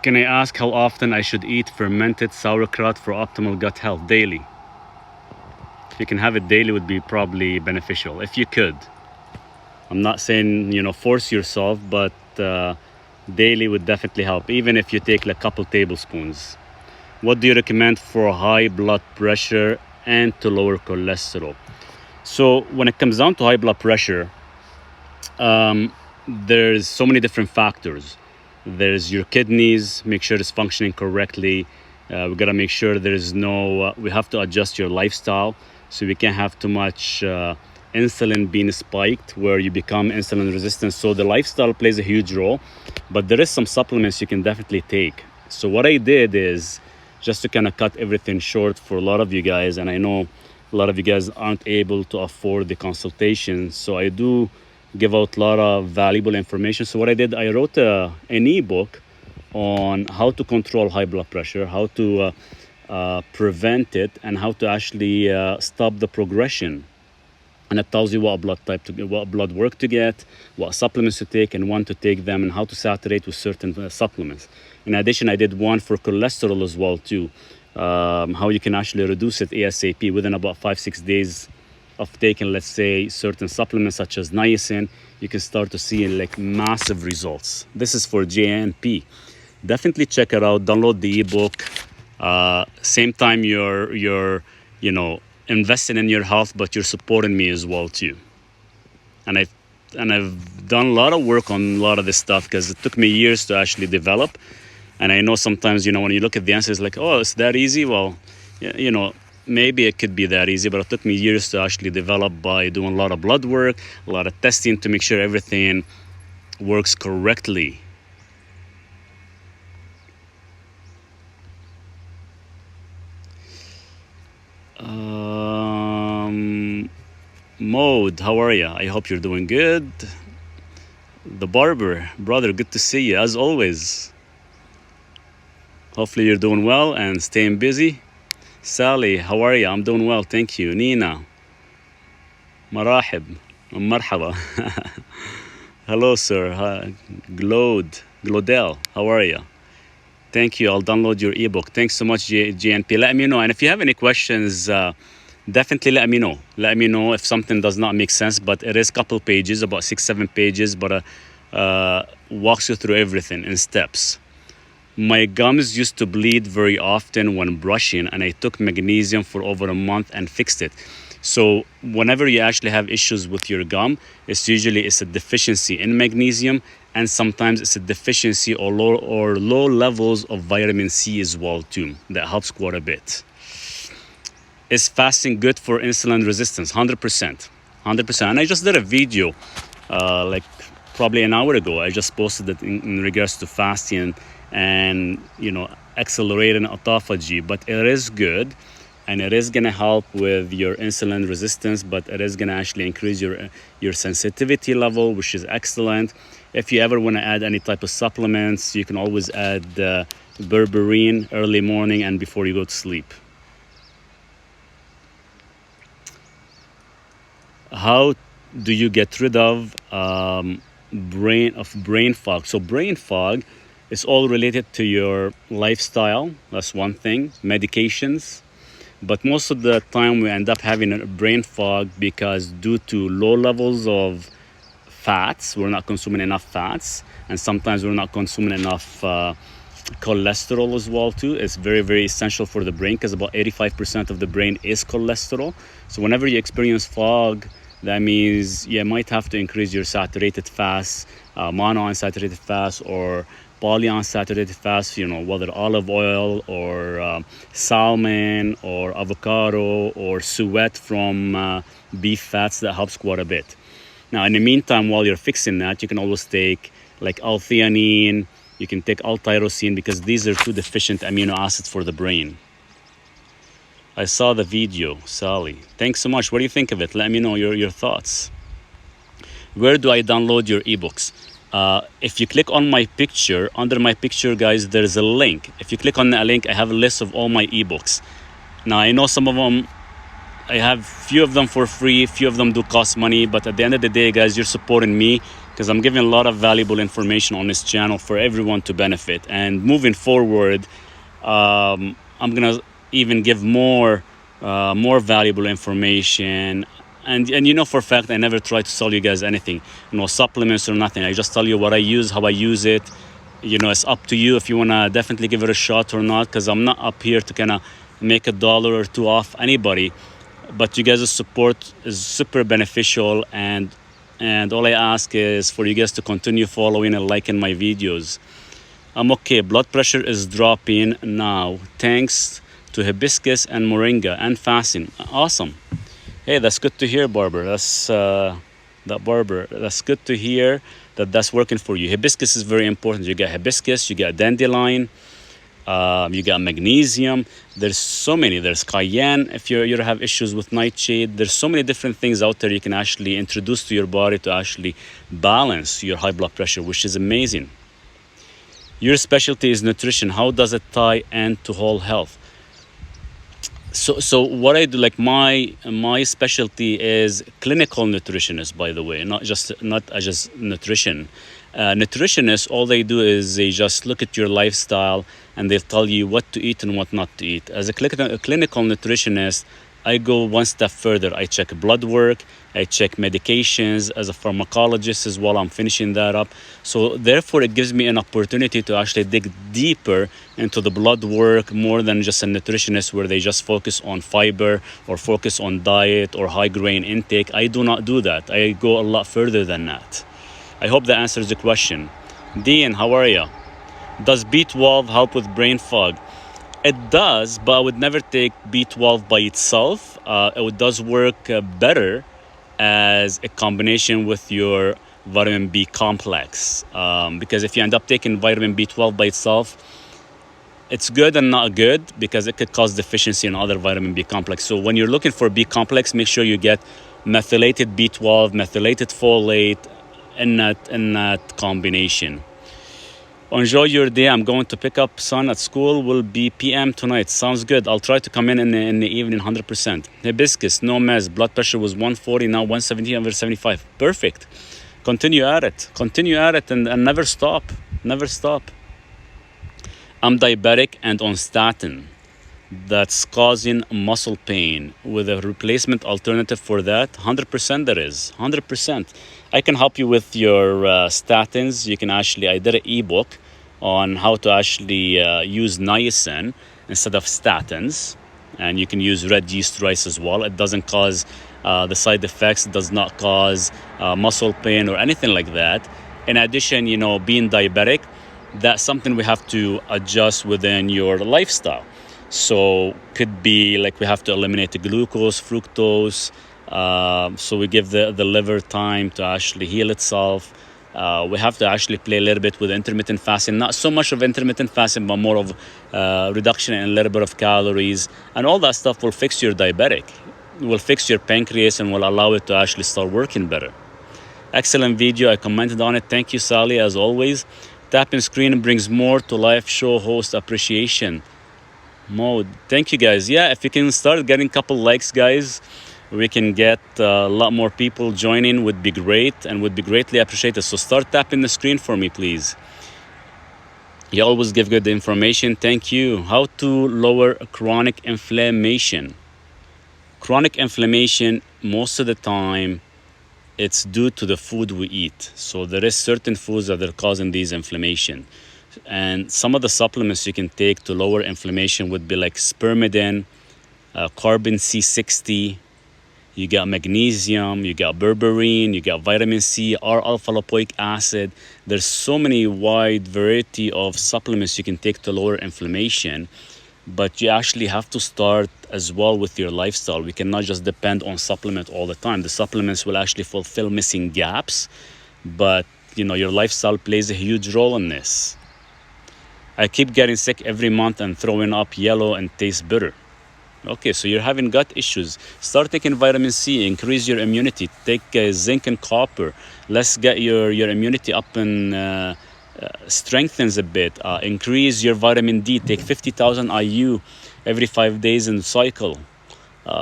Can I ask how often I should eat fermented sauerkraut for optimal gut health? Daily. If you can have it daily, would be probably beneficial. If you could. I'm not saying, force yourself, but daily would definitely help, even if you take like a couple tablespoons. What do you recommend for high blood pressure and to lower cholesterol? So when it comes down to high blood pressure, there's so many different factors. There's your kidneys, make sure it's functioning correctly. We gotta make sure there's no, we have to adjust your lifestyle. So we can't have too much insulin being spiked where you become insulin resistant. So the lifestyle plays a huge role, but there is some supplements you can definitely take. So what I did is just to kind of cut everything short for a lot of you guys, and I know a lot of you guys aren't able to afford the consultation. So I do give out a lot of valuable information. So what I did, I wrote an ebook on how to control high blood pressure, how to prevent it, and how to actually stop the progression. And it tells you what blood type to get, what blood work to get, what supplements to take and when to take them, and how to saturate with certain supplements. In addition, I did one for cholesterol as well too. How you can actually reduce it ASAP within about 5-6 days of taking, let's say, certain supplements such as niacin. You can start to see like massive results. This is for JNP. Definitely check it out. Download the ebook. Same time you're investing in your health, but you're supporting me as well too. And I've done a lot of work on a lot of this stuff because it took me years to actually develop. And I know sometimes, when you look at the answers like, oh, it's that easy. Well, maybe it could be that easy, but it took me years to actually develop by doing a lot of blood work, a lot of testing to make sure everything works correctly. Mode, how are you? I hope you're doing good. The barber, brother, good to see you as always. Hopefully you're doing well and staying busy. Sally, how are you? I'm doing well, thank you. Nina, marahib, marhaba. Hello, sir. Glodell, how are you? Thank you. I'll download your ebook. Thanks so much, GNP. Let me know. And if you have any questions, definitely let me know. Let me know if something does not make sense. But it is a couple pages, about 6-7 pages, but walks you through everything in steps. My gums used to bleed very often when brushing, and I took magnesium for over a month and fixed it. So whenever you actually have issues with your gum, it's a deficiency in magnesium, and sometimes it's a deficiency or low levels of vitamin C as well too. That helps quite a bit. Is fasting good for insulin resistance? 100%. And I just did a video like probably an hour ago. I just posted it in regards to fasting and accelerating autophagy. But it is good, and it is going to help with your insulin resistance, but it is going to actually increase your sensitivity level, which is excellent. If you ever want to add any type of supplements, you can always add berberine early morning and before you go to sleep. How do you get rid of brain fog? So brain fog is all related to your lifestyle. That's one thing. Medications. But most of the time we end up having a brain fog because due to low levels of fats, we're not consuming enough fats, and sometimes we're not consuming enough cholesterol as well too. It's very, very essential for the brain because about 85% of the brain is cholesterol. So whenever you experience fog, that means you might have to increase your saturated fats, monounsaturated fats or polyunsaturated fats, whether olive oil or salmon or avocado or suet from beef fats. That helps quite a bit. Now, in the meantime, while you're fixing that, you can always take like L-theanine, you can take L-tyrosine, because these are two deficient amino acids for the brain. I saw the video, Sally. Thanks so much. What do you think of it? Let me know your thoughts. Where do I download your ebooks? If you click on my picture, under my picture, guys, there's a link. If you click on that link, I have a list of all my ebooks. Now, I know some of them, I have few of them for free, few of them do cost money, but at the end of the day, guys, you're supporting me because I'm giving a lot of valuable information on this channel for everyone to benefit. And moving forward, I'm gonna even give more valuable information. And you know for a fact I never try to sell you guys anything, supplements or nothing. I just tell you what I use, how I use it. It's up to you if you want to definitely give it a shot or not, because I'm not up here to kind of make $1 or $2 off anybody. But you guys' support is super beneficial, and all I ask is for you guys to continue following and liking my videos. I'm okay. Blood pressure is dropping now thanks to hibiscus and moringa and fasting. Awesome. Hey, that's good to hear, Barber. That's good to hear that's working for you. Hibiscus is very important. You got hibiscus, you got dandelion, you got magnesium. There's so many. There's cayenne if you have issues with nightshade. There's so many different things out there you can actually introduce to your body to actually balance your high blood pressure, which is amazing. Your specialty is nutrition. How does it tie into whole health? So what I do, like my specialty is clinical nutritionist, by the way, not just nutrition. Nutritionists, all they do is they just look at your lifestyle and they'll tell you what to eat and what not to eat. As a clinical nutritionist, I go one step further. I check blood work, I check medications as a pharmacologist as well. I'm finishing that up. So therefore, it gives me an opportunity to actually dig deeper into the blood work more than just a nutritionist where they just focus on fiber or focus on diet or high grain intake. I do not do that. I go a lot further than that. I hope that answers the question. Dean, how are you? Does B12 help with brain fog? It does, but I would never take B12 by itself. It does work better as a combination with your vitamin B complex. Because if you end up taking vitamin B12 by itself, it's good and not good because it could cause deficiency in other vitamin B complex. So when you're looking for B complex, make sure you get methylated B12, methylated folate in that combination. Enjoy your day. I'm going to pick up son at school. Will be PM tonight. Sounds good. I'll try to come in the evening 100%. Hibiscus, no mess. Blood pressure was 140, now 117 over 75. Perfect. Continue at it and never stop. Never stop. I'm diabetic and on statin. That's causing muscle pain. With a replacement alternative for that, 100% there is. 100%. I can help you with your statins. You can actually, I did an ebook on how to actually use niacin instead of statins. And you can use red yeast rice as well. It doesn't cause the side effects. It does not cause muscle pain or anything like that. In addition, being diabetic, that's something we have to adjust within your lifestyle. So could be like we have to eliminate the glucose, fructose. So we give the liver time to actually heal itself. We have to actually play a little bit with intermittent fasting. Not so much of intermittent fasting, but more of reduction in a little bit of calories. And all that stuff will fix your diabetic. It will fix your pancreas and will allow it to actually start working better. Excellent video. I commented on it. Thank you, Sally, as always. Tapping screen brings more to live show host appreciation mode. Thank you, guys. Yeah, if you can start getting a couple likes, guys, we can get a lot more people joining, would be great and would be greatly appreciated. So start tapping the screen for me, please. You always give good information. Thank you. How to lower chronic inflammation. Chronic inflammation, most of the time, it's due to the food we eat. So there is certain foods that are causing these inflammation. And some of the supplements you can take to lower inflammation would be like spermidine, carbon C60, you got magnesium, you got berberine, you got vitamin C, R-alpha lipoic acid. There's so many wide variety of supplements you can take to lower inflammation, but you actually have to start as well with your lifestyle. We cannot just depend on supplement all the time. The supplements will actually fulfill missing gaps, but your lifestyle plays a huge role in this. I keep getting sick every month and throwing up yellow and taste bitter. Okay, so you're having gut issues. Start taking vitamin C, increase your immunity. Take zinc and copper. Let's get your immunity up and strengthens a bit. Increase your vitamin D. Take 50,000 IU every 5 days in the cycle.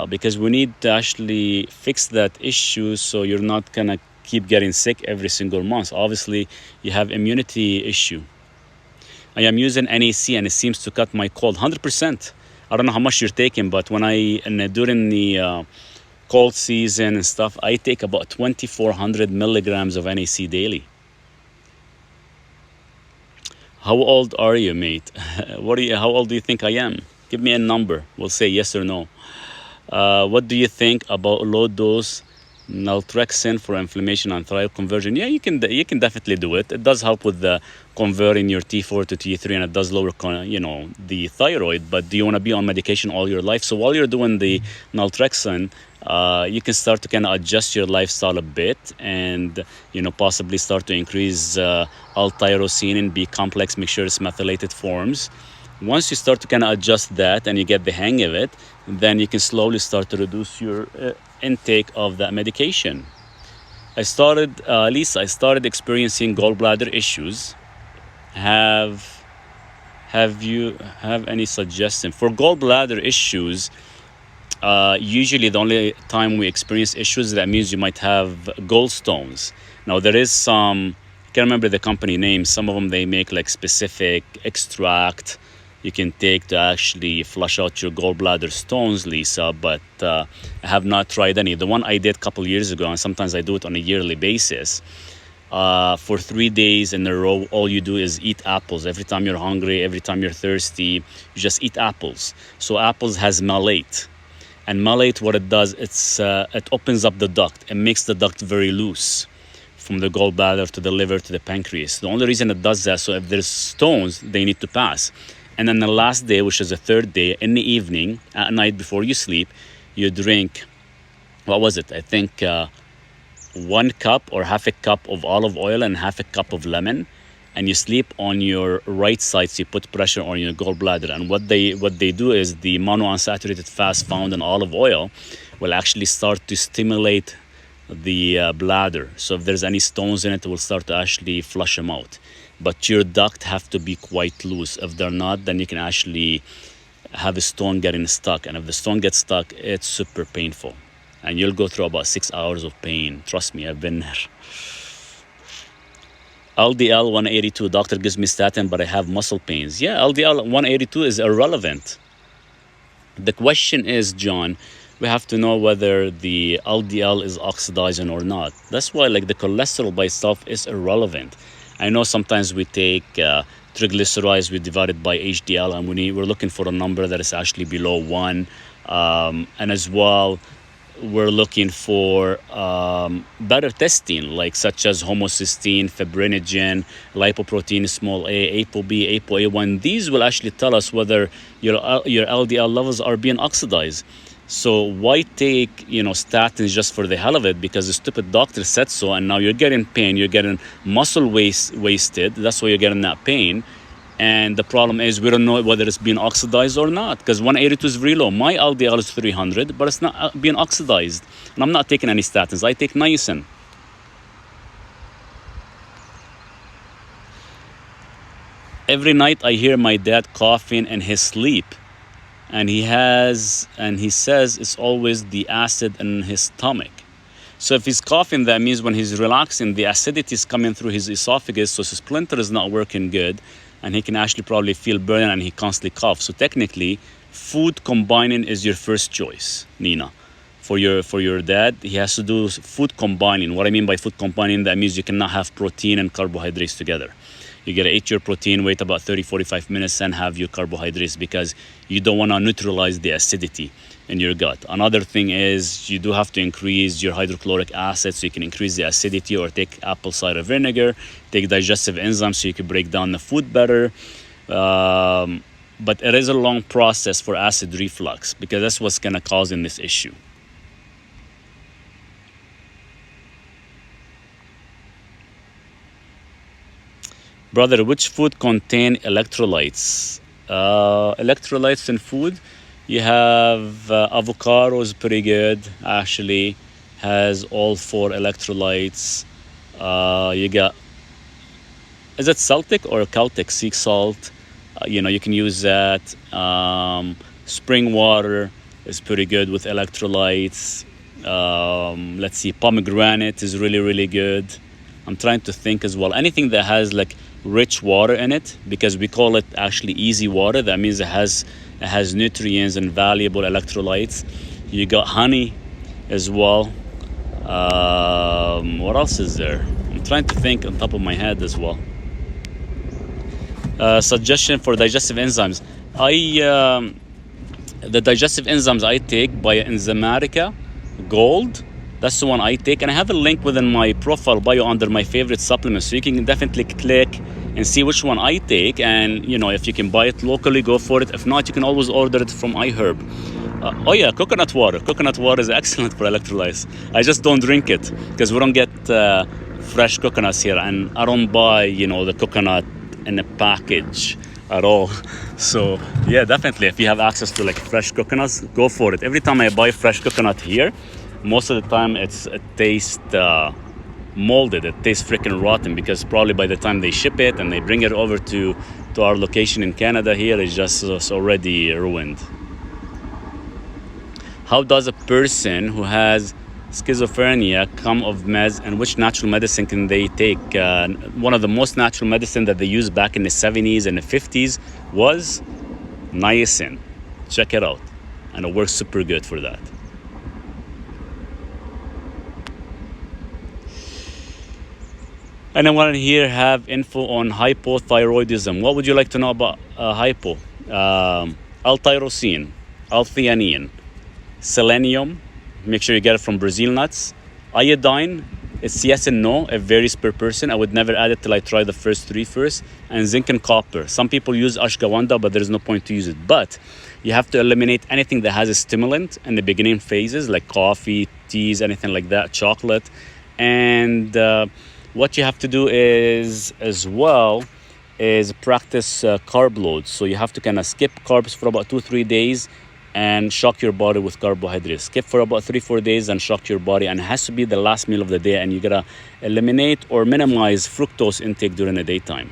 Because we need to actually fix that issue so you're not gonna keep getting sick every single month. Obviously, you have immunity issue. I am using NAC and it seems to cut my cold 100%. I don't know how much you're taking, but during the cold season and stuff, I take about 2,400 milligrams of NAC daily. How old are you, mate? How old do you think I am? Give me a number. We'll say yes or no. What do you think about low dose naltrexone for inflammation and thyroid conversion? Yeah, you can definitely do it. It does help with the converting your T4 to T3, and it does lower the thyroid. But do you want to be on medication all your life? So while you're doing the naltrexone, you can start to kind of adjust your lifestyle a bit, and possibly start to increase L-tyrosine in B complex, make sure it's methylated forms. Once you start to kind of adjust that and you get the hang of it, then you can slowly start to reduce your intake of that medication. Lisa, I started experiencing gallbladder issues. Have you any suggestion for gallbladder issues? Usually the only time we experience issues, that means you might have gallstones. Now there is some, I can't remember the company name, some of them they make like specific extract you can take to actually flush out your gallbladder stones, Lisa, but I have not tried any. The one I did a couple years ago, and sometimes I do it on a yearly basis, for 3 days in a row, all you do is eat apples. Every time you're hungry, every time you're thirsty, you just eat apples. So apples has malate. And malate, what it does, it opens up the duct. It makes the duct very loose from the gallbladder to the liver to the pancreas. The only reason it does that, so if there's stones, they need to pass. And then the last day, which is the third day, in the evening, at night before you sleep, you drink, what was it? I think 1 cup or half a cup of olive oil and half a cup of lemon. And you sleep on your right side, so you put pressure on your gallbladder. And what they do is the monounsaturated fats found in olive oil will actually start to stimulate the bladder. So if there's any stones in it, it will start to actually flush them out. But your duct have to be quite loose. If they're not, then you can actually have a stone getting stuck. And if the stone gets stuck, it's super painful. And you'll go through about 6 hours of pain. Trust me, I've been there. LDL 182, doctor gives me statin, but I have muscle pains. Yeah, LDL 182 is irrelevant. The question is, John, we have to know whether the LDL is oxidizing or not. That's why like the cholesterol by itself is irrelevant. I know sometimes we take triglycerides, we divide it by HDL, and we're looking for a number that is actually below 1. And as well, we're looking for better testing, like such as homocysteine, fibrinogen, lipoprotein small a, ApoB, ApoA1. These will actually tell us whether your LDL levels are being oxidized. So why take statins just for the hell of it? Because the stupid doctor said so, and now you're getting pain, you're getting muscle wasted. That's why you're getting that pain. And the problem is we don't know whether it's being oxidized or not, because 182 is very low. My LDL is 300, but it's not being oxidized. And I'm not taking any statins. I take niacin. Every night I hear my dad coughing in his sleep. And he says it's always the acid in his stomach. So if he's coughing, that means when he's relaxing, the acidity is coming through his esophagus, so his splinter is not working good, and he can actually probably feel burning, and he constantly coughs. So technically, food combining is your first choice, Nina. For your dad, he has to do food combining. What I mean by food combining, that means you cannot have protein and carbohydrates together. You gotta eat your protein, wait about 30-45 minutes, and have your carbohydrates, because you don't want to neutralize the acidity in your gut. Another thing is you do have to increase your hydrochloric acid, so you can increase the acidity, or take apple cider vinegar, take digestive enzymes so you can break down the food better. But it is a long process for acid reflux, because that's what's gonna cause in this issue. Brother, which food contain electrolytes? Electrolytes in food, you have avocado is pretty good, actually has all 4 electrolytes. You got, is it Celtic or Celtic sea salt? You can use that. Spring water is pretty good with electrolytes. Let's see, pomegranate is really, really good. I'm trying to think as well. Anything that has like rich water in it, because we call it actually easy water. That means it has nutrients and valuable electrolytes. You got honey as well. What else is there? I'm trying to think on top of my head as well. Suggestion for digestive enzymes. The digestive enzymes I take by Enzymatica Gold. That's the one I take, and I have a link within my profile bio under my favorite supplements, so you can definitely click and see which one I take. And if you can buy it locally, go for it. If not, you can always order it from iHerb. Oh yeah, coconut water. Coconut water is excellent for electrolytes. I just don't drink it because we don't get fresh coconuts here, and I don't buy the coconut in a package at all. So yeah, definitely, if you have access to like fresh coconuts, go for it. Every time I buy fresh coconut here, most of the time it tastes molded. It tastes freaking rotten, because probably by the time they ship it and they bring it over to our location in Canada here, it's already ruined. How does a person who has schizophrenia come of meds, and which natural medicine can they take? One of the most natural medicine that they used back in the 70s and the 50s was niacin. Check it out, and it works super good for that. Anyone here have info on hypothyroidism? What would you like to know about hypo? L-tyrosine, L-theanine, selenium. Make sure you get it from Brazil nuts. Iodine, it's yes and no. It varies per person. I would never add it till I try the first three first. And zinc and copper. Some people use ashwagandha, but there's no point to use it. But you have to eliminate anything that has a stimulant in the beginning phases, like coffee, teas, anything like that, chocolate. And what you have to do is practice carb loads. So you have to kind of skip carbs for about 2-3 days and shock your body with carbohydrates. Skip for about 3-4 days and shock your body, and it has to be the last meal of the day, and you gotta eliminate or minimize fructose intake during the daytime.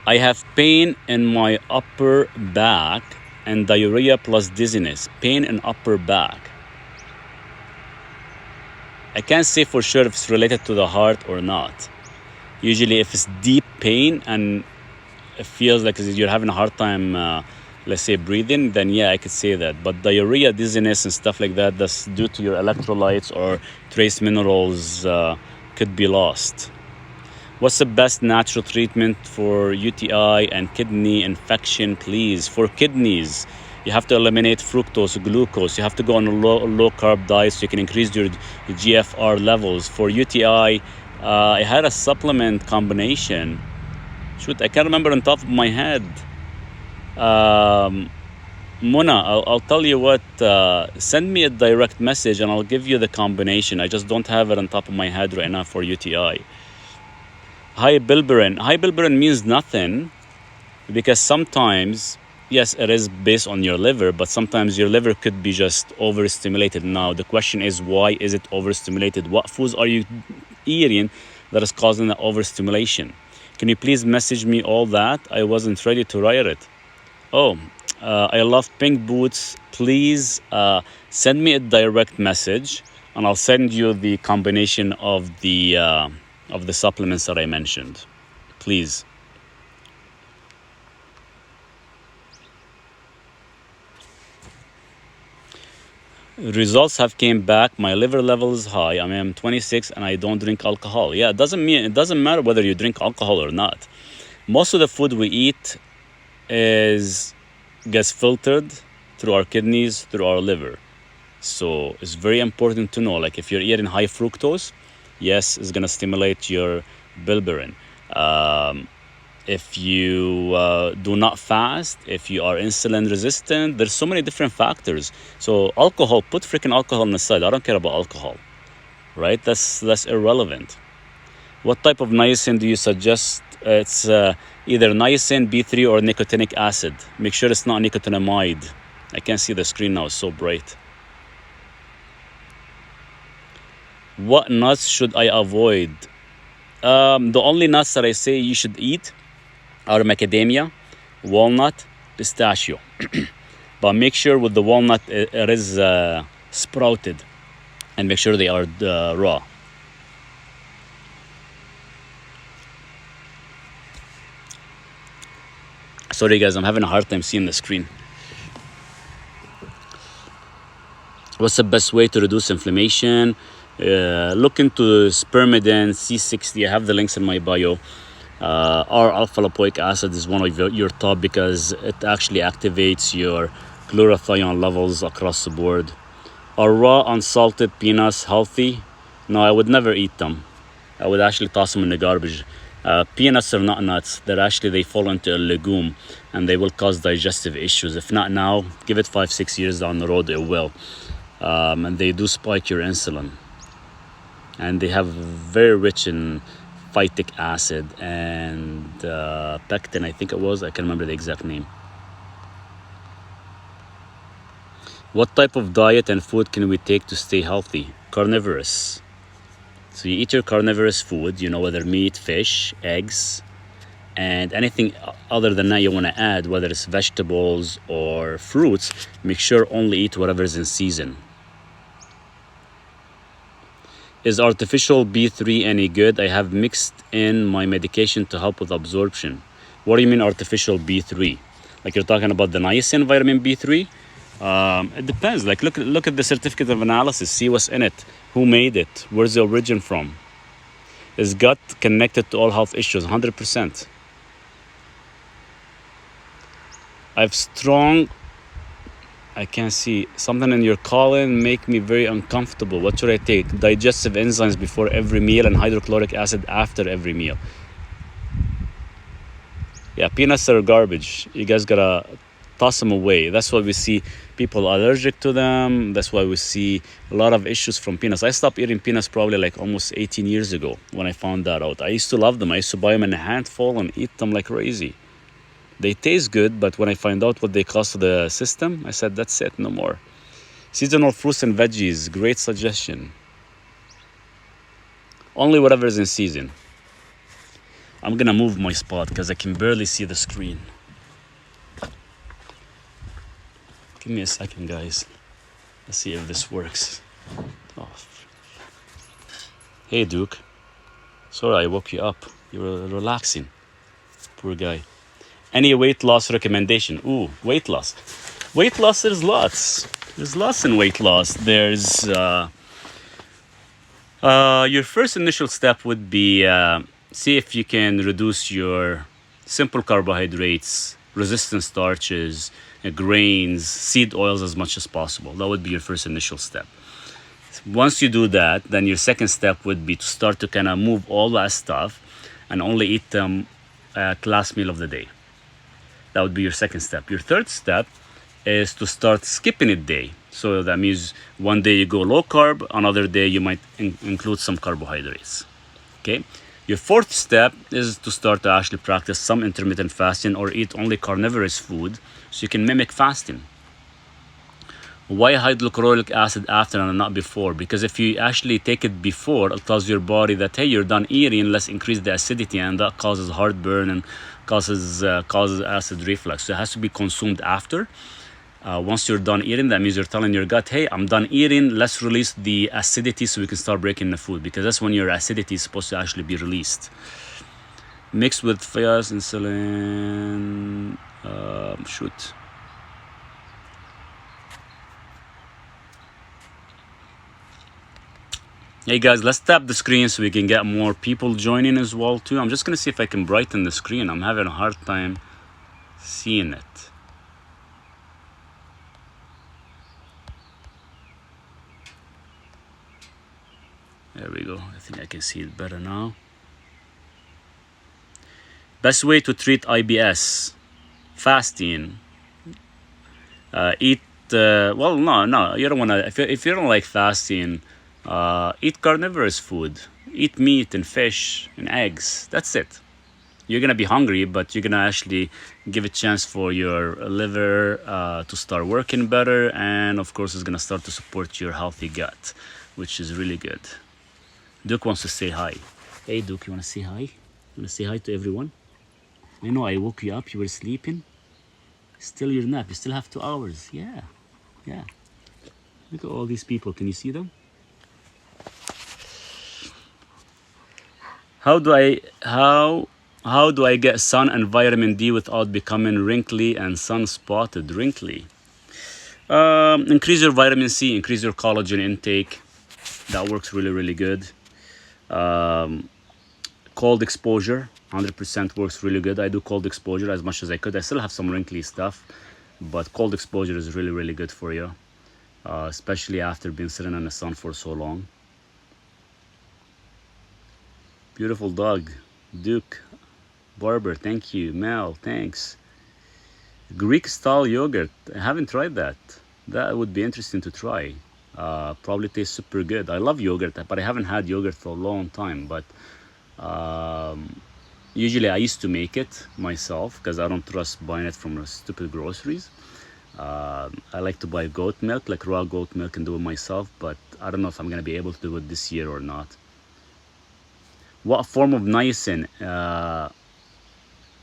I have pain in my upper back and diarrhea plus dizziness. Pain in upper back. I can't say for sure if it's related to the heart or not. Usually if it's deep pain and it feels like you're having a hard time, let's say, breathing, then yeah, I could say that. But diarrhea, dizziness, and stuff like that, that's due to your electrolytes or trace minerals could be lost. What's the best natural treatment for UTI and kidney infection, please? For kidneys, you have to eliminate fructose, glucose. You have to go on a low carb diet so you can increase your GFR levels. For UTI, I had a supplement combination. Shoot, I can't remember on top of my head. Mona, I'll tell you what, send me a direct message and I'll give you the combination. I just don't have it on top of my head right now for UTI. High bilirubin means nothing, because sometimes, yes, it is based on your liver, but sometimes your liver could be just overstimulated. Now, the question is, why is it overstimulated? What foods are you eating that is causing the overstimulation? Can you please message me all that? I wasn't ready to write it. I love pink boots. Please send me a direct message and I'll send you the combination of the supplements that I mentioned. Please. Results have came back. My liver level is high. I mean, I'm 26 and I don't drink alcohol. Yeah, it doesn't matter whether you drink alcohol or not. Most of the food we eat gets filtered through our kidneys, through our liver. So it's very important to know, like if you're eating high fructose, yes, it's gonna stimulate your bilirubin. If you do not fast, if you are insulin resistant, there's so many different factors. So alcohol, put freaking alcohol on the side. I don't care about alcohol, right? That's irrelevant. What type of niacin do you suggest? It's either niacin, B3, or nicotinic acid. Make sure it's not nicotinamide. I can't see the screen now, it's so bright. What nuts should I avoid? The only nuts that I say you should eat are macadamia, walnut, pistachio. But make sure with the walnut it is sprouted, and make sure they are raw. Sorry guys, I'm having a hard time seeing the screen. What's the best way to reduce inflammation? Look into spermidine, C60. I have the links in my bio. Our alpha lipoic acid is one of your top because it actually activates your glutathione levels across the board. Are raw unsalted peanuts healthy? No, I would never eat them. I would actually toss them in the garbage. Peanuts are not nuts. They fall into a legume, and they will cause digestive issues. If not now, give it 5-6 years down the road, it will. And they do spike your insulin. And they have very rich in phytic acid and pectin, I think it was. I can't remember the exact name. What type of diet and food can we take to stay healthy? Carnivorous. So you eat your carnivorous food, whether meat, fish, eggs, and anything other than that you want to add, whether it's vegetables or fruits, make sure only eat whatever is in season. Is artificial B3 any good? I have mixed in my medication to help with absorption. What do you mean artificial B3? Like you're talking about the niacin vitamin B3? It depends. Like look at the certificate of analysis. See what's in it. Who made it? Where's the origin from? Is gut connected to all health issues? 100%. I can't see. Something in your colon make me very uncomfortable. What should I take? Digestive enzymes before every meal and hydrochloric acid after every meal. Yeah, peanuts are garbage. You guys gotta toss them away. That's why we see people allergic to them. That's why we see a lot of issues from peanuts. I stopped eating peanuts probably like almost 18 years ago when I found that out. I used to love them. I used to buy them in a handful and eat them like crazy. They taste good, but when I find out what they cost to the system, I said, that's it, no more. Seasonal fruits and veggies, great suggestion. Only whatever is in season. I'm gonna move my spot because I can barely see the screen. Give me a second, guys. Let's see if this works. Oh. Hey, Duke. Sorry, I woke you up. You were relaxing. Poor guy. Any weight loss recommendation? Ooh, weight loss. Weight loss, there's lots. There's lots in weight loss. There's... your first initial step would be see if you can reduce your simple carbohydrates, resistant starches, grains, seed oils as much as possible. That would be your first initial step. Once you do that, then your second step would be to start to kind of move all that stuff and only eat them at last meal of the day. That would be your second step. Your third step is to start skipping a day. So that means one day you go low carb, another day you might include some carbohydrates. Okay. Your fourth step is to start to actually practice some intermittent fasting or eat only carnivorous food so you can mimic fasting. Why hydrochloric acid after and not before? Because if you actually take it before, it tells your body that, hey, you're done eating, let's increase the acidity, and that causes heartburn and causes acid reflux. So it has to be consumed after. Once you're done eating, that means you're telling your gut, hey, I'm done eating, let's release the acidity so we can start breaking the food, because that's when your acidity is supposed to actually be released. Mixed with fast insulin, shoot. Hey guys, let's tap the screen so we can get more people joining as well too. I'm just gonna see if I can brighten the screen. I'm having a hard time seeing it. There we go. I think I can see it better now. Best way to treat IBS: fasting. Eat. Well, no. You don't wanna. If you don't like fasting, eat carnivorous food. Eat meat and fish and eggs. That's it. You're gonna be hungry, but you're gonna actually give a chance for your liver to start working better, and of course, it's gonna start to support your healthy gut, which is really good. Duke wants to say hi. Hey, Duke, you want to say hi? You want to say hi to everyone? I know I woke you up. You were sleeping. Still your nap. You still have 2 hours. Yeah, yeah. Look at all these people. Can you see them? How do I get sun and vitamin D without becoming wrinkly and sun spotted? Wrinkly. Increase your vitamin C. Increase your collagen intake. That works really, really good. Cold exposure, 100% works really good. I do cold exposure as much as I could. I still have some wrinkly stuff, but cold exposure is really, really good for you, especially after being sitting in the sun for so long. Beautiful dog. Duke. Barber, thank you. Mel, thanks. Greek style yogurt. I haven't tried that. That would be interesting to try. Probably tastes super good. I love yogurt, but I haven't had yogurt for a long time. But usually I used to make it myself because I don't trust buying it from stupid groceries. I like to buy goat milk, like raw goat milk, and do it myself. But I don't know if I'm gonna be able to do it this year or not. What form of niacin?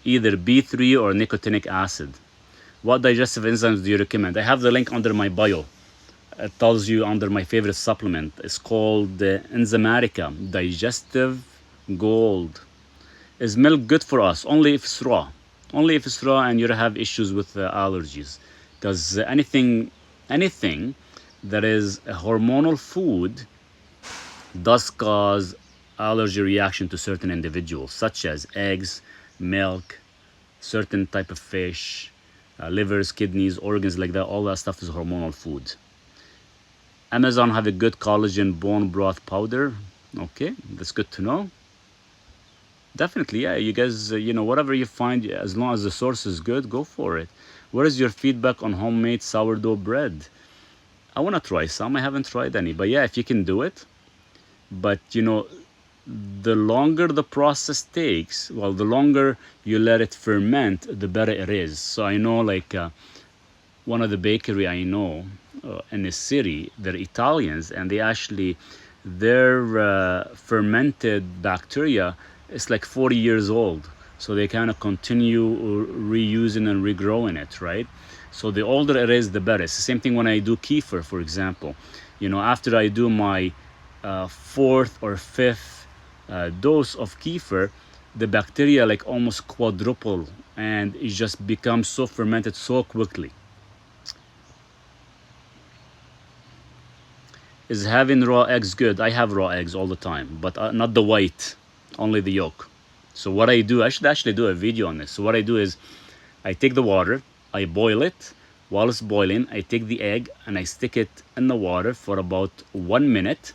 Either B3 or nicotinic acid. What digestive enzymes do you recommend? I have the link under my bio. It tells you under my favorite supplement. It's called Enzymatica Digestive Gold. Is milk good for us? Only if it's raw. Only if it's raw and you have issues with allergies. Because anything that is a hormonal food does cause allergy reaction to certain individuals, such as eggs, milk, certain type of fish, livers, kidneys, organs like that. All that stuff is hormonal food. Amazon have a good collagen bone broth powder. Okay, that's good to know. Definitely, yeah. You guys, whatever you find, as long as the source is good, go for it. What is your feedback on homemade sourdough bread? I want to try some. I haven't tried any, but yeah, if you can do it. But the longer the process takes, well, the longer you let it ferment, the better it is. So I know, like, one of the bakery I know in the city, they're Italians, and their fermented bacteria is like 40 years old. So they kind of continue reusing and regrowing it, right? So the older it is, the better. It's the same thing when I do kefir, for example. After I do my fourth or fifth dose of kefir, the bacteria like almost quadruple, and it just becomes so fermented so quickly. Is having raw eggs good? I have raw eggs all the time, but not the white, only the yolk. So what I do, I should actually do a video on this. So what I do is I take the water, I boil it. While it's boiling, I take the egg and I stick it in the water for about 1 minute.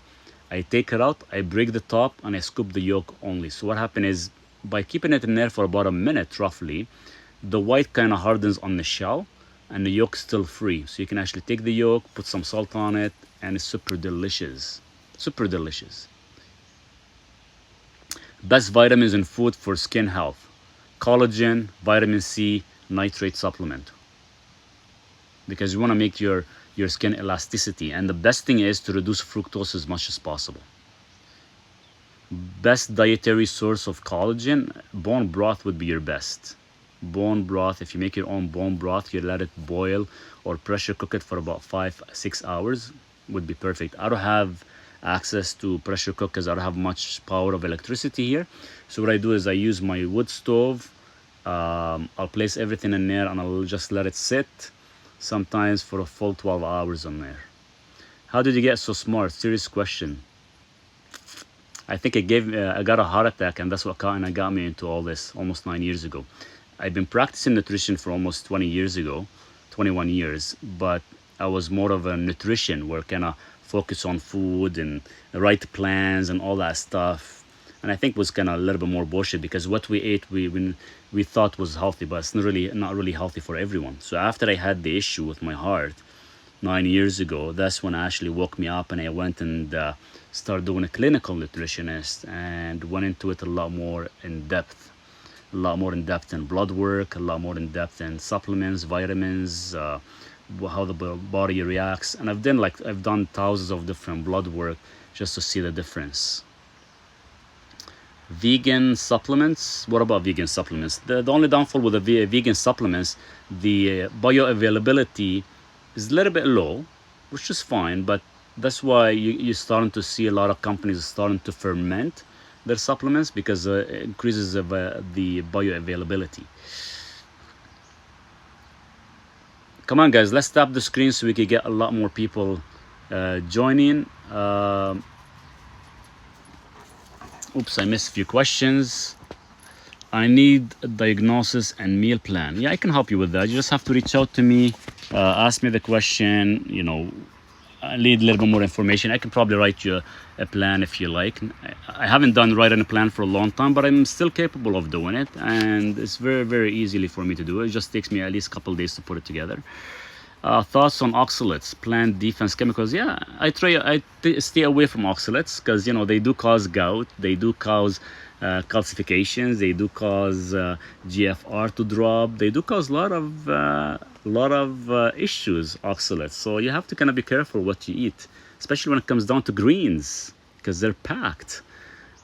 I take it out, I break the top, and I scoop the yolk only. So what happens is, by keeping it in there for about a minute roughly, the white kind of hardens on the shell and the yolk's still free. So you can actually take the yolk, put some salt on it, and it's super delicious. Super delicious. Best vitamins in food for skin health: collagen, vitamin C, nitrate supplement. Because you want to make your skin elasticity, and the best thing is to reduce fructose as much as possible. Best dietary source of collagen: bone broth would be your best. Bone broth, if you make your own bone broth, you let it boil or pressure cook it for about 5-6 hours, would be perfect. I don't have access to pressure cook because I don't have much power of electricity here. So what I do is I use my wood stove. I'll place everything in there and I'll just let it sit, sometimes for a full 12 hours on there. How did you get so smart? Serious question. I think I got a heart attack, and that's what kind of got me into all this almost 9 years ago. I've been practicing nutrition for almost 20 years ago, 21 years, but I was more of a nutrition where kind of focus on food and the right plans and all that stuff. And I think was kind of a little bit more bullshit, because what we ate, we thought was healthy, but it's not really healthy for everyone. So after I had the issue with my heart 9 years ago, that's when I actually woke me up, and I went and started doing a clinical nutritionist and went into it a lot more in depth. A lot more in depth in blood work, a lot more in depth in supplements, vitamins, how the body reacts. And I've done thousands of different blood work just to see the difference. Vegan supplements. What about vegan supplements? The only downfall with the vegan supplements, the bioavailability is a little bit low, which is fine, but that's why you're starting to see a lot of companies starting to ferment their supplements, because it increases the bioavailability. Come on, guys, let's tap the screen so we can get a lot more people joining. Oops, I missed a few questions. I need a diagnosis and meal plan. Yeah, I can help you with that. You just have to reach out to me, ask me the question, I need a little bit more information. I can probably write you a plan if you like. I haven't done writing a plan for a long time, but I'm still capable of doing it. And it's very, very easily for me to do it. It just takes me at least a couple of days to put it together. Thoughts on oxalates, plant defense chemicals? Yeah, I stay away from oxalates because they do cause gout, they do cause calcifications, they do cause GFR to drop, they do cause a lot of issues, oxalates. So you have to kind of be careful what you eat, especially when it comes down to greens, because they're packed.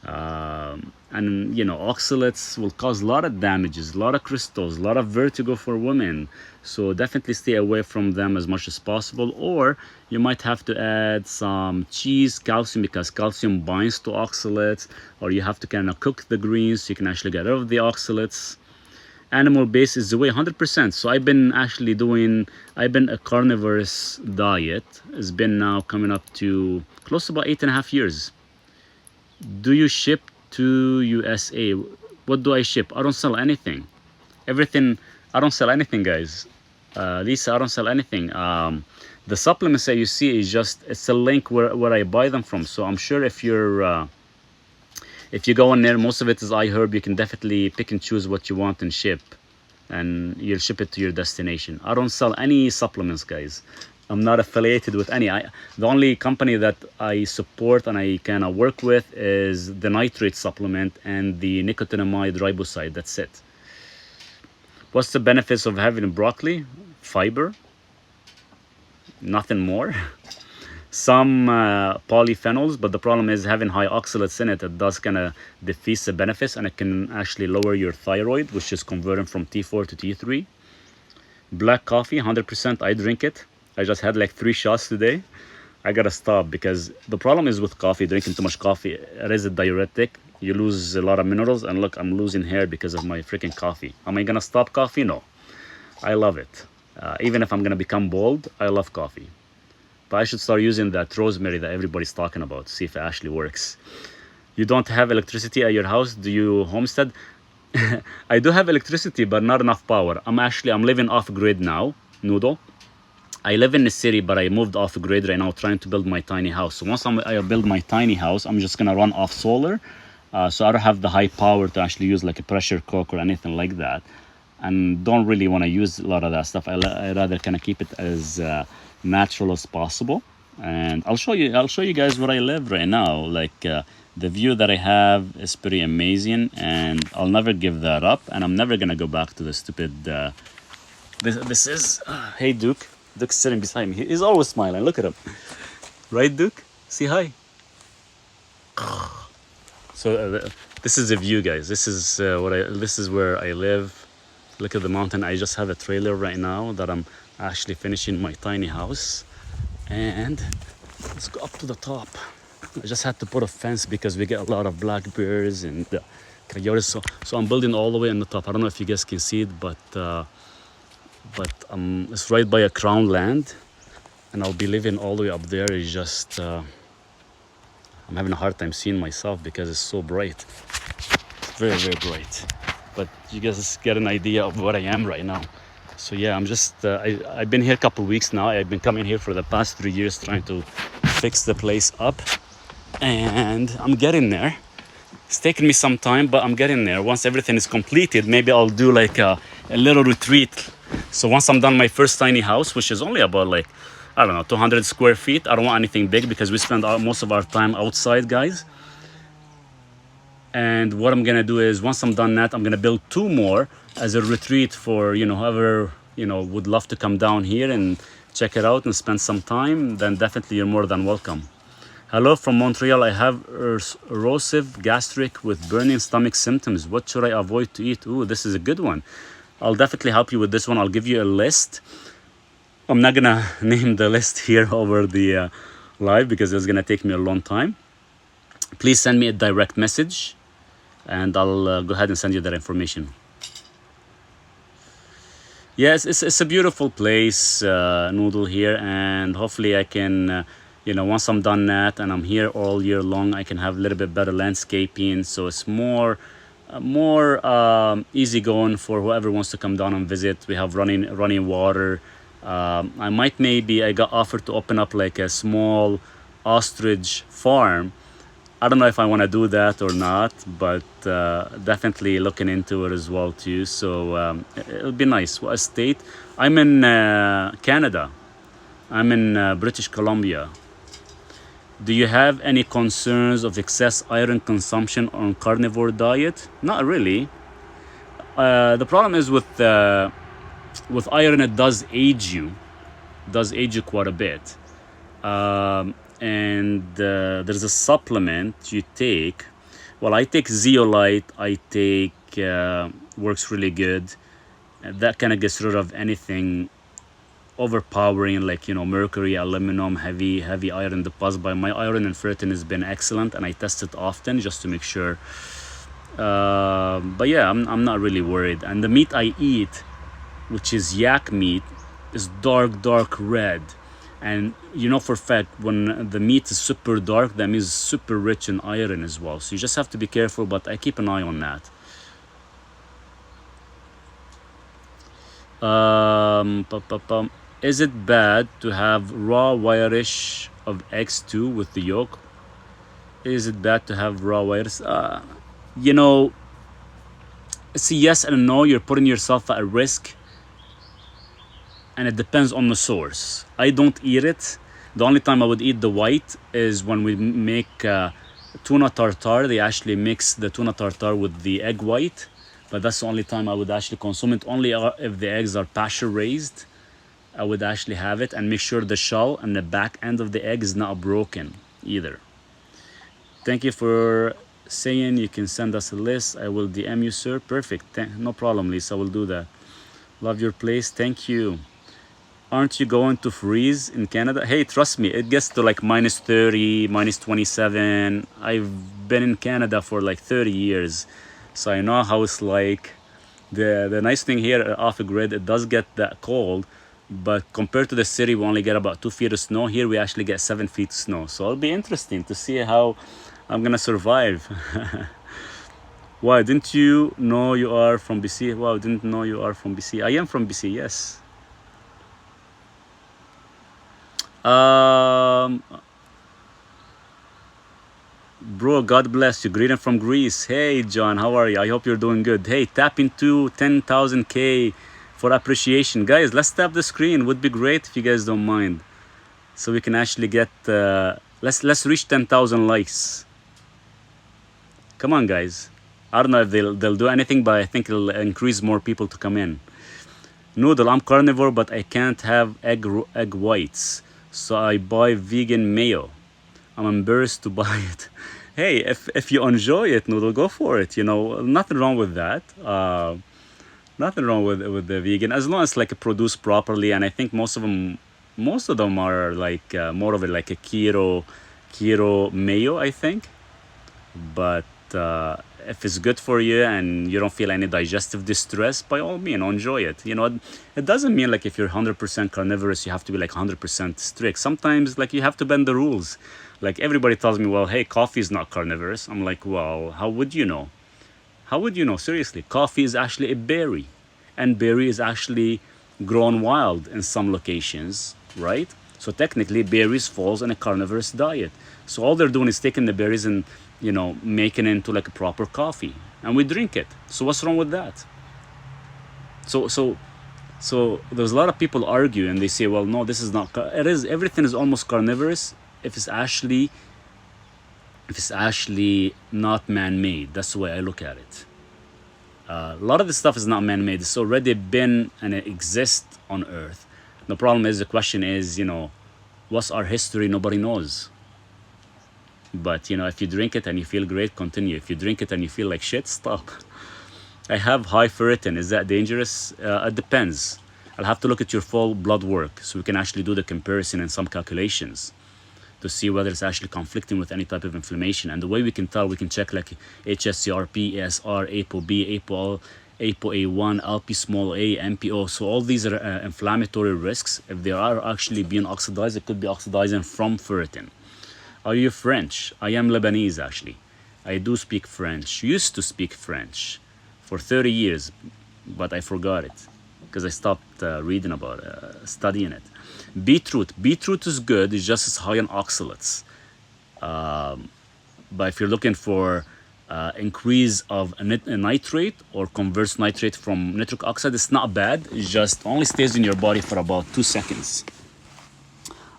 And oxalates will cause a lot of damages, a lot of crystals, a lot of vertigo for women. So definitely stay away from them as much as possible. Or you might have to add some cheese, calcium, because calcium binds to oxalates. Or you have to kind of cook the greens so you can actually get rid of the oxalates. Animal base is the way, 100%. So I've been a carnivorous diet. It's been now coming up to close to about 8.5 years. Do you ship to USA? What do I ship? I don't sell anything. Everything, I don't sell anything, guys. Lisa, I don't sell anything. The supplements that you see is it's a link where I buy them from. So I'm sure if you go in there, most of it is iHerb. You can definitely pick and choose what you want and ship, and you'll ship it to your destination. I don't sell any supplements, guys. I'm not affiliated with any. The only company that I support and I kind of work with is the nitrate supplement and the nicotinamide riboside. That's it. What's the benefits of having broccoli? Fiber. Nothing more. Some polyphenols, but the problem is having high oxalates in it. It does kind of defeat the benefits, and it can actually lower your thyroid, which is converting from T4 to T3. Black coffee, 100%. I drink it. I just had like 3 shots today. I gotta stop because the problem is with coffee, drinking too much coffee. It is a diuretic. You lose a lot of minerals, and look, I'm losing hair because of my freaking coffee. Am I gonna stop coffee? No. I love it. Even if I'm gonna become bald, I love coffee. But I should start using that rosemary that everybody's talking about, see if it actually works. You don't have electricity at your house? Do you homestead? I do have electricity, but not enough power. I'm living off grid now, Noodle. I live in the city, but I moved off grid right now, trying to build my tiny house. So once I build my tiny house, I'm just gonna run off solar. So I don't have the high power to actually use like a pressure cooker or anything like that. And don't really want to use a lot of that stuff. I rather kind of keep it as natural as possible. And I'll show you guys where I live right now. Like the view that I have is pretty amazing, and I'll never give that up. And I'm never gonna go back to the stupid. This is hey Duke. Duke's sitting beside me. He's always smiling. Look at him. Right, Duke? Say hi. So this is the view, guys. This is where I live. Look at the mountain. I just have a trailer right now that I'm actually finishing my tiny house. And let's go up to the top. I just had to put a fence because we get a lot of black bears and coyotes. So I'm building all the way on the top. I don't know if you guys can see it, but it's right by a crown land, and I'll be living all the way up there. It's just I'm having a hard time seeing myself because it's so bright. It's very, very bright. But you guys get an idea of what I am right now. So yeah, I'm just I've been here a couple of weeks now. I've been coming here for the past 3 years trying to fix the place up, and I'm getting there. It's taken me some time, but I'm getting there. Once everything is completed, maybe I'll do like a little retreat. So once I'm done my first tiny house, which is only about like, I don't know, 200 square feet. I don't want anything big because we spend most of our time outside, guys. And what I'm gonna do is, once I'm done that, I'm gonna build 2 more as a retreat for, whoever, would love to come down here and check it out and spend some time. Then definitely you're more than welcome. Hello from Montreal. I have erosive gastric with burning stomach symptoms. What should I avoid to eat? Ooh, this is a good one. I'll definitely help you with this one. I'll give you a list. I'm not gonna name the list here over the live because it's gonna take me a long time. Please send me a direct message and I'll go ahead and send you that information. Yes, it's a beautiful place, Noodle here, and hopefully I can, once I'm done that and I'm here all year long, I can have a little bit better landscaping. So it's more easy going for whoever wants to come down and visit. We have running water. I got offered to open up like a small ostrich farm. I don't know if I want to do that or not, but definitely looking into it as well too. So it'll be nice. What state? I'm in Canada. I'm in British Columbia. Do you have any concerns of excess iron consumption on carnivore diet? Not really. The problem is with iron, it does age you quite a bit. And there's a supplement you take. Well, I take zeolite. I take works really good. That kind of gets rid of anything overpowering, like mercury, aluminum, heavy iron deposit. By my iron and ferritin has been excellent, and I test it often just to make sure. But yeah, I'm not really worried. And the meat I eat, which is yak meat, is dark red. And for a fact, when the meat is super dark, that means super rich in iron as well. So you just have to be careful, but I keep an eye on that. Is it bad to have raw whitish of eggs too with the yolk? Is it bad to have raw whitish? It's a yes and a no. You're putting yourself at risk. And it depends on the source. I don't eat it. The only time I would eat the white is when we make tuna tartare. They actually mix the tuna tartare with the egg white, but that's the only time I would actually consume it. Only if the eggs are pasture raised, I would actually have it, and make sure the shell and the back end of the egg is not broken either. Thank you for saying you can send us a list. I will DM you, sir. Perfect. No problem, Lisa. I will do that. Love your place. Thank you. Aren't you going to freeze in Canada? Hey, trust me, it gets to like minus 30, minus 27. I've been in Canada for like 30 years, so I know how it's like. The nice thing here off the grid, it does get that cold, but compared to the city, we only get about 2 feet of snow. Here we actually get 7 feet of snow. So it'll be interesting to see how I'm gonna survive. Why, didn't you know you are from BC? Wow, didn't know you are from BC. I am from BC, yes. Bro, God bless you. Greeting from Greece. Hey, John, how are you? I hope you're doing good. Hey, tap into 10,000K for appreciation. Guys, let's tap the screen. Would be great if you guys don't mind. So we can actually get, let's reach 10,000 likes. Come on, guys. I don't know if they'll do anything, but I think it'll increase more people to come in. Noodle, I'm carnivore, but I can't have egg whites. So I buy vegan mayo. I'm embarrassed to buy it. Hey, if you enjoy it, Noodle, go for it. Nothing wrong with that. Nothing wrong with the vegan, as long as like produced properly. And I think most of them are like more of it like a keto mayo, I think. But if it's good for you and you don't feel any digestive distress, by all means, enjoy it. It doesn't mean like if you're 100% carnivorous, you have to be like 100% strict. Sometimes like you have to bend the rules. Like everybody tells me, well, hey, coffee is not carnivorous. I'm like, well, how would you know? How would you know? Seriously, coffee is actually a berry, and berry is actually grown wild in some locations, right? So technically, berries falls in a carnivorous diet. So all they're doing is taking the berries and making it into like a proper coffee, and we drink it. So what's wrong with that? So there's a lot of people argue and they say, well, no, this is not. It is. Everything is almost carnivorous if it's actually not man-made. That's the way I look at it. A lot of this stuff is not man-made. It's already been and it exists on Earth. The problem is, the question is, what's our history? Nobody knows. But you know, if you drink it and you feel great, continue. If you drink it and you feel like shit, stop. I have high ferritin. Is that dangerous? It depends. I'll have to look at your full blood work so we can actually do the comparison and some calculations to see whether it's actually conflicting with any type of inflammation. And the way we can tell, we can check like HSCRP, ASR, ApoB, ApoA1, LP small a, MPO. So all these are inflammatory risks. If they are actually being oxidized, it could be oxidizing from ferritin. Are you French? I am Lebanese actually. I do speak French. Used to speak French for 30 years, but I forgot it because I stopped reading about it, studying it. Beetroot is good. It's just as high in oxalates. But if you're looking for increase of nitrate or converts nitrate from nitric oxide, it's not bad. It just only stays in your body for about 2 seconds.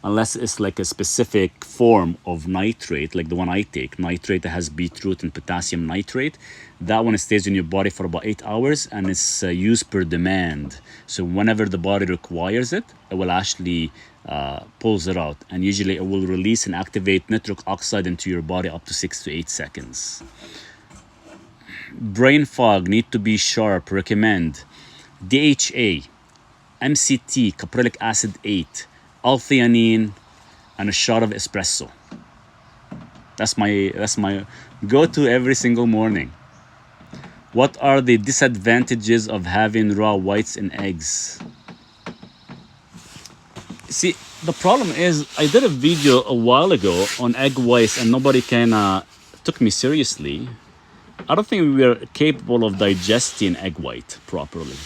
Unless it's like a specific form of nitrate, like the one I take, nitrate that has beetroot and potassium nitrate. That one stays in your body for about 8 hours and it's used per demand. So whenever the body requires it, it will actually pulls it out. And usually it will release and activate nitric oxide into your body up to 6 to 8 seconds. Brain fog, need to be sharp, recommend DHA, MCT, caprylic acid 8, L-theanine, and a shot of espresso. That's my go-to every single morning. What are the disadvantages of having raw whites in eggs? See, the problem is I did a video a while ago on egg whites and nobody took me seriously. I don't think we are capable of digesting egg white properly.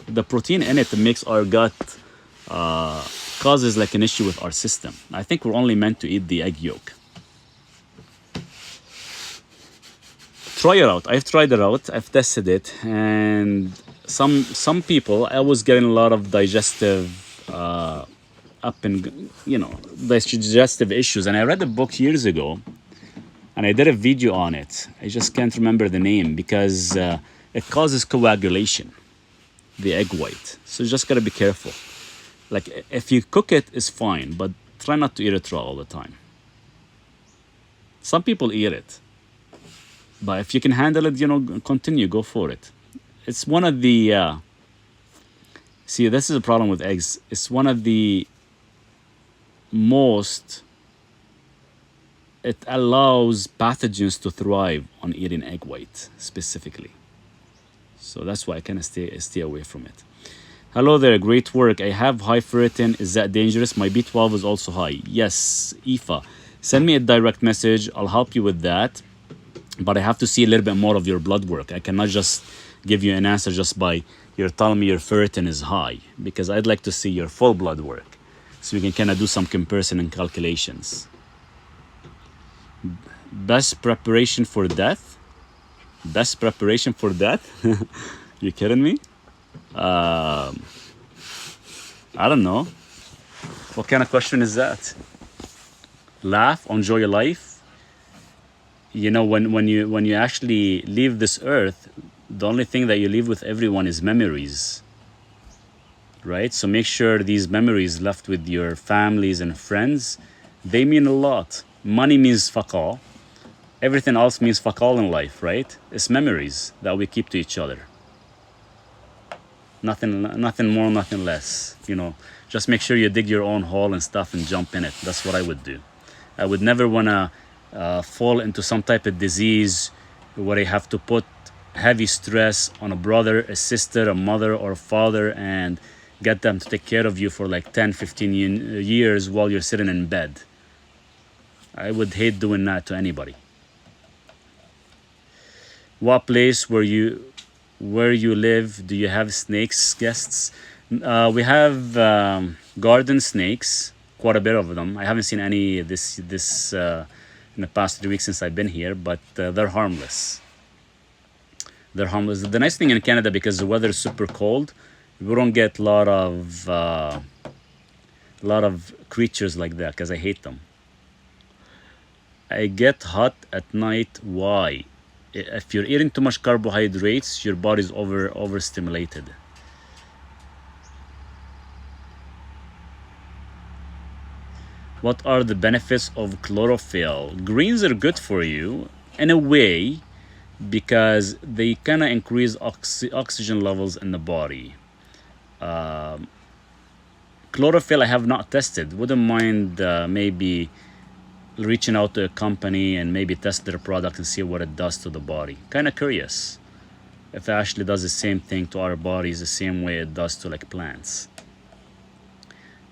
The protein in it makes our gut causes like an issue with our system. I think we're only meant to eat the egg yolk. Try it out. I've tried it out. I've tested it, and some people, I was getting a lot of digestive digestive issues. And I read a book years ago, and I did a video on it. I just can't remember the name because it causes coagulation, the egg white. So you just gotta be careful. Like if you cook it, it's fine, but try not to eat it raw all the time. Some people eat it, but if you can handle it, continue, go for it. It's one of the see, this is a problem with eggs. It's one of the most, it allows pathogens to thrive on eating egg white specifically. So that's why I kind of stay away from it. Hello there, great work. I have high ferritin. Is that dangerous? My B12 is also high. Yes, Aoife. Send me a direct message. I'll help you with that. But I have to see a little bit more of your blood work. I cannot just give you an answer just by you're telling me your ferritin is high, because I'd like to see your full blood work so we can kind of do some comparison and calculations. Best preparation for death? Best preparation for death? You kidding me? I don't know. What kind of question is that? Laugh, enjoy your life. You know, when you actually leave this earth, the only thing that you leave with everyone is memories, right? So make sure these memories left with your families and friends, they mean a lot. Money means fuck all. Everything else means fuck all in life, right? It's memories that we keep to each other. Nothing more, nothing less. Just make sure you dig your own hole and stuff and jump in it. That's what I would do. I would never want to fall into some type of disease where I have to put heavy stress on a brother, a sister, a mother, or a father, and get them to take care of you for like 10, 15 years while you're sitting in bed. I would hate doing that to anybody. What place where you live, do you have snakes, guests? We have garden snakes, quite a bit of them. I haven't seen any this in the past 3 weeks since I've been here, but they're harmless. They're harmless. The nice thing in Canada, because the weather is super cold, we don't get a lot of creatures like that, because I hate them. I get hot at night. Why? If you're eating too much carbohydrates, your body's overstimulated. What are the benefits of chlorophyll? Greens are good for you in a way because they kind of increase oxygen levels in the body. Chlorophyll I have not tested. Wouldn't mind maybe reaching out to a company and maybe test their product and see what it does to the body. Kind of curious if it actually does the same thing to our bodies the same way it does to like plants.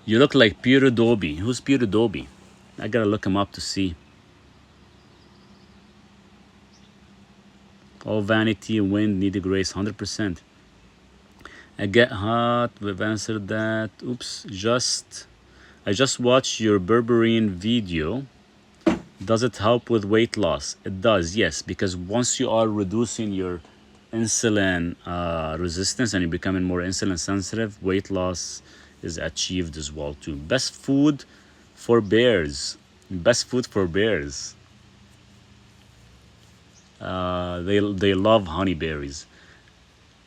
You look like Pure Adobe. Who's Pure Adobe? I gotta look him up to see. All vanity, wind, need a grace, 100%. I get hot, we've answered that. Oops, I just watched your berberine video. Does it help with weight loss? It does, yes, because once you are reducing your insulin resistance and you're becoming more insulin sensitive, weight loss is achieved as well too. Best food for bears. Best food for bears. They love honeyberries.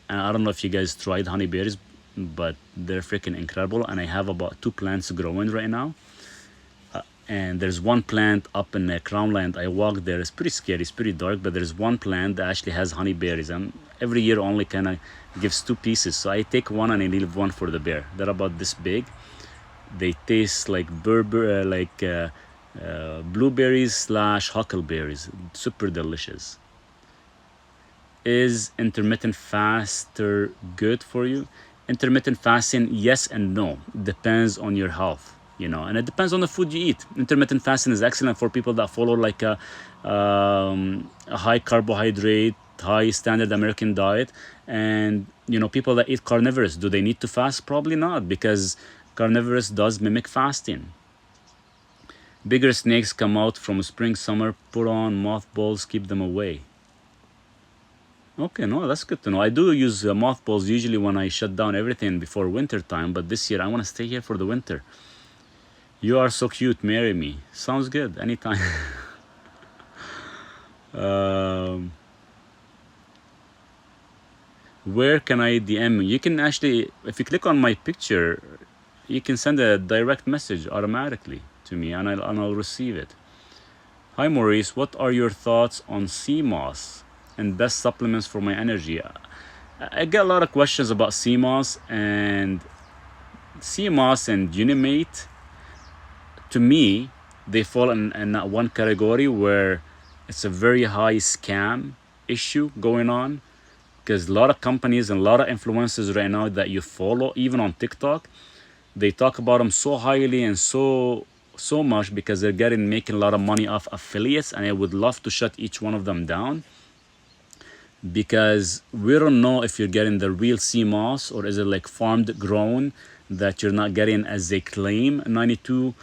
And I don't know if you guys tried honeyberries, but they're freaking incredible. And I have about 2 plants growing right now. And there's one plant up in Crownland. I walk there. It's pretty scary. It's pretty dark. But there's one plant that actually has honeyberries. And every year only kind of gives 2 pieces. So I take one and I leave one for the bear. They're about this big. They taste like blueberries / huckleberries. Super delicious. Is intermittent faster good for you? Intermittent fasting, yes and no. Depends on your health, and it depends on the food you eat. Intermittent fasting is excellent for people that follow like a high carbohydrate, high standard American diet. And people that eat carnivorous, do they need to fast? Probably not, because carnivorous does mimic fasting. Bigger snakes come out from spring, summer, put on mothballs, keep them away. Okay, no, that's good to know. I do use mothballs usually when I shut down everything before winter time, but this year I want to stay here for the winter. You are so cute, marry me. Sounds good, anytime. Where can I DM you? You can actually, if you click on my picture, you can send a direct message automatically to me, and I'll receive it. Hi Maurice, what are your thoughts on sea moss and best supplements for my energy? I get a lot of questions about sea moss and Unimate. To me, they fall in that one category where it's a very high scam issue going on, because a lot of companies and a lot of influencers right now that you follow, even on TikTok, they talk about them so highly and so much because they're making a lot of money off affiliates, and I would love to shut each one of them down, because we don't know if you're getting the real sea moss or is it like farmed grown that you're not getting, as they claim, 92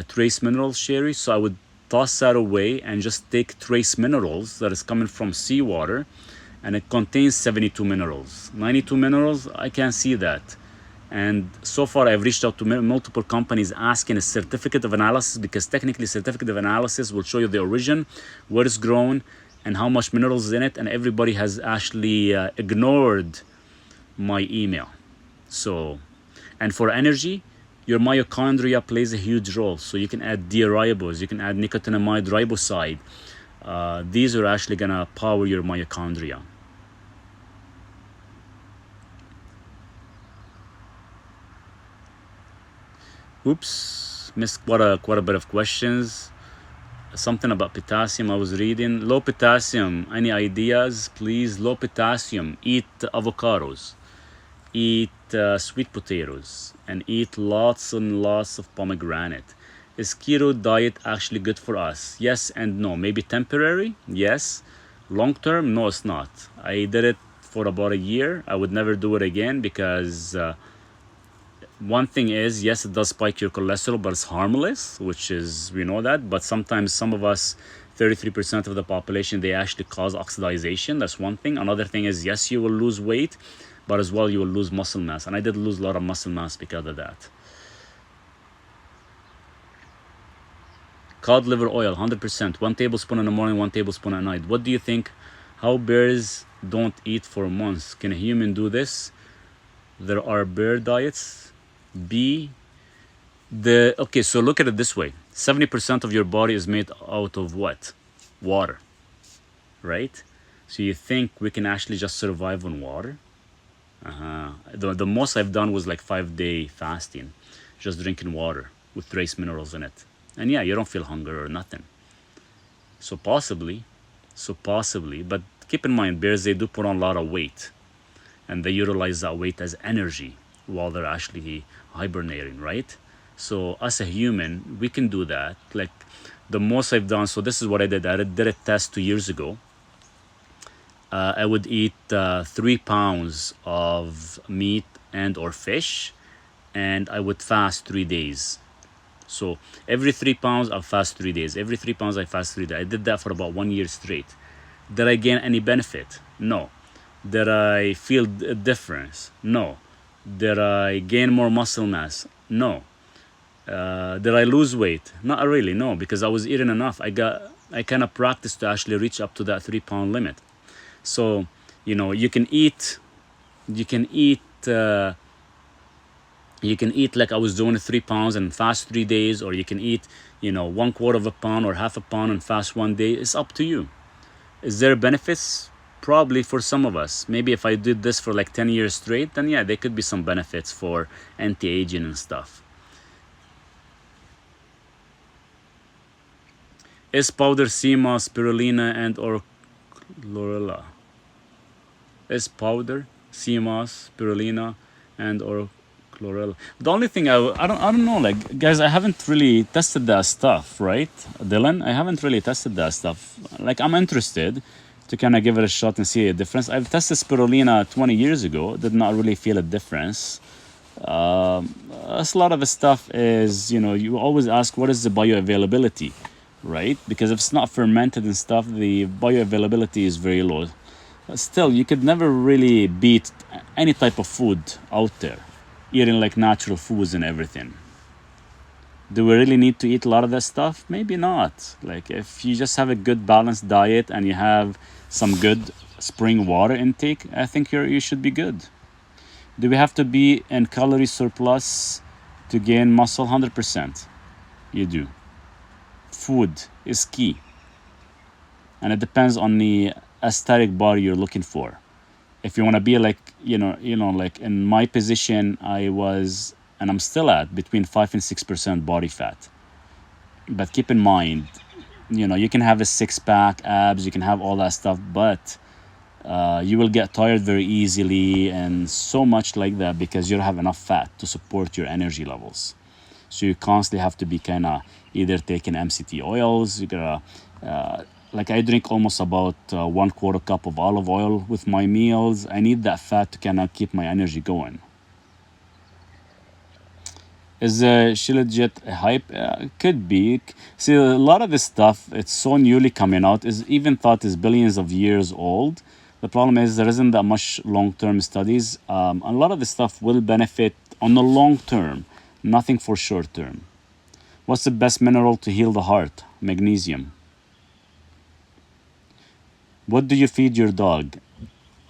trace minerals, Sherry. So I would toss that away and just take trace minerals that is coming from seawater, and it contains 72 minerals. 92 minerals, I can't see that. And so far I've reached out to multiple companies asking a certificate of analysis, because technically certificate of analysis will show you the origin, where it's grown, and how much minerals is in it, and everybody has actually ignored my email. So, and for energy, your mitochondria plays a huge role. So you can add D-ribose, you can add nicotinamide riboside. These are actually gonna power your mitochondria. Oops, missed quite a bit of questions. Something about potassium I was reading. Low potassium, any ideas, please? Low potassium, eat avocados, eat sweet potatoes, and eat lots and lots of pomegranate. Is keto diet actually good for us? Yes and no. Maybe temporary, yes. Long term, no, it's not. I did it for about a year. I would never do it again, because one thing is, yes, it does spike your cholesterol, but it's harmless, which is, we know that. But sometimes some of us, 33% of the population, they actually cause oxidization. That's one thing. Another thing is, yes, you will lose weight, but as well you will lose muscle mass. And I did lose a lot of muscle mass because of that. Cod liver oil, 100%. 1 tablespoon in the morning, 1 tablespoon at night. What do you think? How bears don't eat for months? Can a human do this? There are bear diets. Okay, so look at it this way. 70% of your body is made out of what? Water, right? So you think we can actually just survive on water? The most I've done was like 5 day fasting, just drinking water with trace minerals in it. And yeah, you don't feel hunger or nothing. So possibly, but keep in mind, bears, they do put on a lot of weight, and they utilize that weight as energy while they're actually hibernating, right? So as a human, we can do that. Like the most I've done, so this is what I did. I did a test 2 years ago. I would eat 3 pounds of meat and or fish, and I would fast 3 days. So every 3 pounds, I'll fast 3 days. Every 3 pounds, I fast 3 days. I did that for about 1 year straight. Did I gain any benefit? No. Did I feel a difference? No. Did I gain more muscle mass? No. Did I lose weight? Not really, no, because I was eating enough. I kind of practiced to actually reach up to that 3 pound limit. So, you can eat, you can eat, like I was doing 3 pounds and fast 3 days, or you can eat, 1/4 of a pound or half a pound and fast 1 day. It's up to you. Is there benefits? Probably for some of us. Maybe if I did this for like 10 years straight, then yeah, there could be some benefits for anti-aging and stuff. Is powder sema, spirulina, and or chlorella? Is powder sema, spirulina, and or chlorella? The only thing I don't know, like guys, I haven't really tested that stuff, right, Dylan? I haven't really tested that stuff. Like I'm interested to kind of give it a shot and see a difference. I've tested spirulina 20 years ago. Did not really feel a difference. A lot of the stuff is, you always ask what is the bioavailability, right? Because if it's not fermented and stuff, the bioavailability is very low. Still, you could never really beat any type of food out there, eating like natural foods and everything. Do we really need to eat a lot of that stuff? Maybe not. Like if you just have a good balanced diet and you have some good spring water intake, I think you should be good. Do we have to be in calorie surplus to gain muscle? 100%. You do. Food is key. And it depends on the aesthetic body you're looking for. If you want to be like, like in my position, I was, and I'm still at, between 5 and 6% body fat. But keep in mind, you can have a 6-pack, abs, you can have all that stuff, but you will get tired very easily and so much like that because you don't have enough fat to support your energy levels. So you constantly have to be kind of either taking MCT oils, you gotta, like I drink almost about 1/4 cup of olive oil with my meals. I need that fat to kind of keep my energy going. Is Shilajit a hype? Could be. See, a lot of this stuff, it's so newly coming out, is even thought is billions of years old. The problem is there isn't that much long-term studies. A lot of this stuff will benefit on the long term, nothing for short term. What's the best mineral to heal the heart? Magnesium. What do you feed your dog?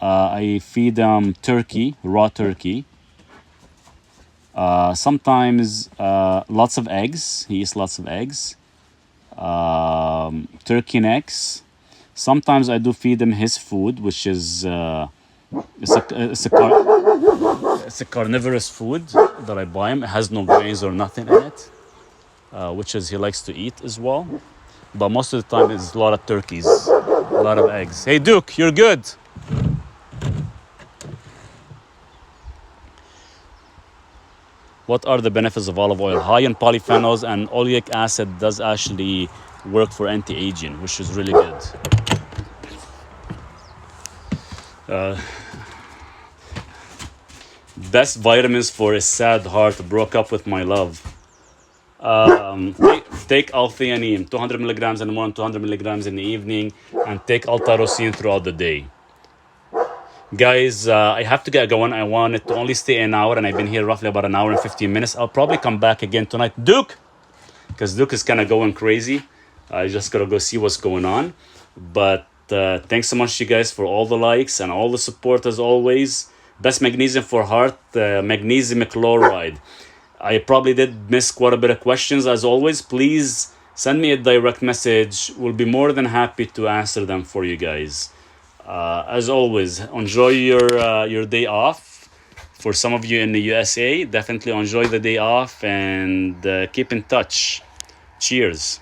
I feed turkey, raw turkey. Sometimes lots of eggs. He eats lots of eggs. Turkey and eggs. Sometimes I do feed him his food, which is it's a carnivorous food that I buy him. It has no grains or nothing in it, which is he likes to eat as well. But most of the time it's a lot of turkeys, a lot of eggs. Hey Duke, you're good. What are the benefits of olive oil? High in polyphenols, and oleic acid does actually work for anti-aging, which is really good. Best vitamins for a sad heart. Broke up with my love. Take L-theanine, 200 milligrams in the morning, 200 milligrams in the evening, and take L-tyrosine throughout the day. Guys, I have to get going. I wanted to only stay an hour, and I've been here roughly about an hour and 15 minutes. I'll probably come back again tonight. Duke! Because Duke is kind of going crazy. I just got to go see what's going on. But thanks so much, you guys, for all the likes and all the support as always. Best magnesium for heart, magnesium chloride. I probably did miss quite a bit of questions. As always, please send me a direct message. We'll be more than happy to answer them for you guys. As always, enjoy your day off. For some of you in the USA, definitely enjoy the day off and keep in touch. Cheers.